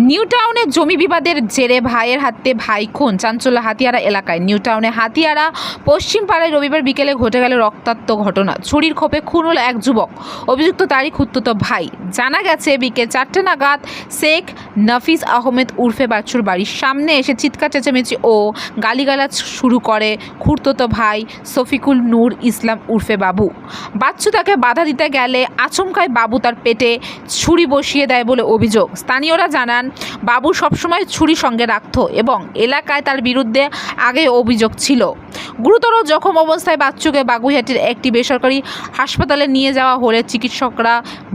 New টাউনে জমি বিবাদের জেরে ভাইয়ের হাতে ভাই খুন, চাঞ্চল্য হাতিয়ারা এলাকায়। নিউ টাউনে হাতিয়ারা পশ্চিম পাড়ায় রবিবার বিকেলে ঘটে গেল রক্তাক্ত ঘটনা। ছুরির ক্ষোভে খুন হলো এক যুবক, অভিযুক্ত তারই খুড়তুতো ভাই। জানা গেছে বিকেল 4টে নাগাদ শেখ নাফিস আহমেদ উর্ফে বাচ্চুর বাড়ির সামনে এসে চিৎকার চেঁচামেচি ও গালিগালাজ শুরু করে খুড়তুতো ভাই শফিকুল নূর ইসলাম উর্ফে বাবু। বাচ্চু তাকে বাধা দিতে গেলে আচমকায় বাবু তার পেটে ছুরি বসিয়ে দেয় বলে অভিযোগ। স্থানীয়রা জানান বাবু সবসময় ছুরি সঙ্গে রাখত এবং এলাকায় তার বিরুদ্ধে আগে অভিযোগ ছিল। গুরুতর জখম অবস্থায় বাচ্চুকে বাগুইহাটির একটি বেসরকারি হাসপাতালে নিয়ে যাওয়া হলে চিকিৎসকরা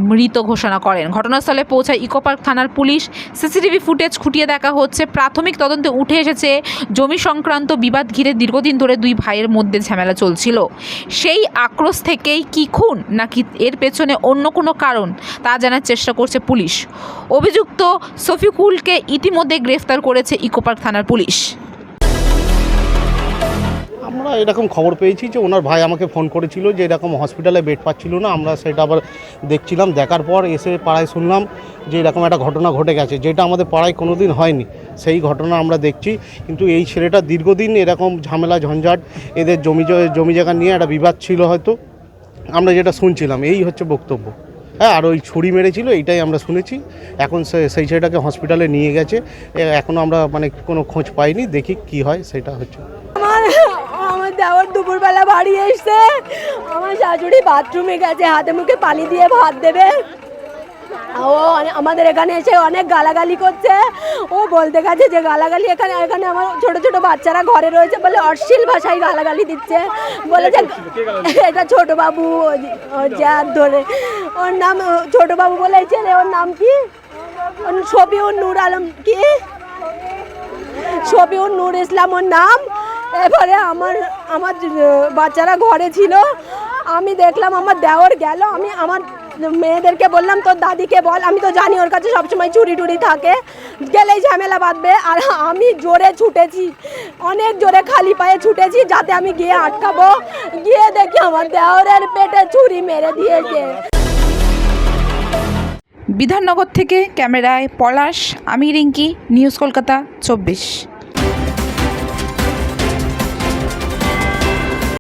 মৃত ঘোষণা করেন। ঘটনাস্থলে পৌঁছায় ইকোপার্ক থানার পুলিশ। সিসিটিভি ফুটেজ খুঁটিয়ে দেখা হচ্ছে। প্রাথমিক তদন্তে উঠে এসেছে জমি সংক্রান্ত বিবাদ ঘিরে দীর্ঘদিন ধরে দুই ভাইয়ের মধ্যে ঝামেলা চলছিল। সেই আক্রোশ থেকেই কি খুন নাকি এর পেছনে অন্য কোনো কারণ তা জানার চেষ্টা করছে পুলিশ। অভিযুক্ত শফিকুলকে ইতিমধ্যে গ্রেফতার করেছে ইকোপার্ক থানার পুলিশ। আমরা এরকম খবর পেয়েছি যে ওনার ভাই আমাকে ফোন করেছিল যে এরকম হসপিটালে বেড পাচ্ছিল না। আমরা সেটা আবার দেখছিলাম, দেখার পর এসে পাড়ায় শুনলাম যে এরকম একটা ঘটনা ঘটে গেছে, যেটা আমাদের পাড়ায় কোনো দিন হয়নি। সেই ঘটনা আমরা দেখছি, কিন্তু এই ছেলেটা দীর্ঘদিন এরকম ঝামেলা ঝঞ্ঝাট, এদের জমি জায়গা নিয়ে একটা বিবাদ ছিল হয়তো, আমরা যেটা শুনছিলাম এই হচ্ছে বক্তব্য। হ্যাঁ, আর ওই ছুরি মেরেছিল এইটাই আমরা শুনেছি। এখন সেই ছেলেটাকে হসপিটালে নিয়ে গেছে, এখনও আমরা কোনো খোঁজ পাইনি, দেখি কি হয় সেটা হচ্ছে। আমার দেওয়ার দুপুরবেলা বাড়ি এসছে, আমার শাশুড়ি বাথরুমে গেছে, হাতে মুখে পানি দিয়ে ভাত দেবে। ও আমাদের এখানে এসে অনেক গালাগালি করছে। ও বলতে গেছে যে গালাগালি এখানে আমার ছোট ছোট বাচ্চারা ঘরে রয়েছে বলে অশ্লীল ভাষায় গালাগালি দিচ্ছে। বলেছে এটা ছোট বাবু, যা ধরে ওর নাম ছোট বাবু বলে ছেলে, ওর নাম কি শফিউল নূর আলম, কি শফিউল নূর ইসলাম ওর নাম। এবারে আমার বাচ্চারা ঘরে ছিল, আমি দেখলাম আমার দেওর গেল। আমি আমার মেয়েদেরকে বললাম তোর দাদিকে বল, আমি তো জানি ওর কাছে সবসময় চুরি টুরি থাকে, গেলেই ঝামেলা বাঁধবে। আর আমি জোরে ছুটেছি, অনেক জোরে খালি পায়ে ছুটেছি যাতে আমি গিয়ে আটকাবো। গিয়ে দেখি আমার দেওরের পেটে ছুরি মেরে দিয়েছে। বিধাননগর থেকে ক্যামেরায় পলাশ, আমি রিঙ্কি, নিউজ কলকাতা 24।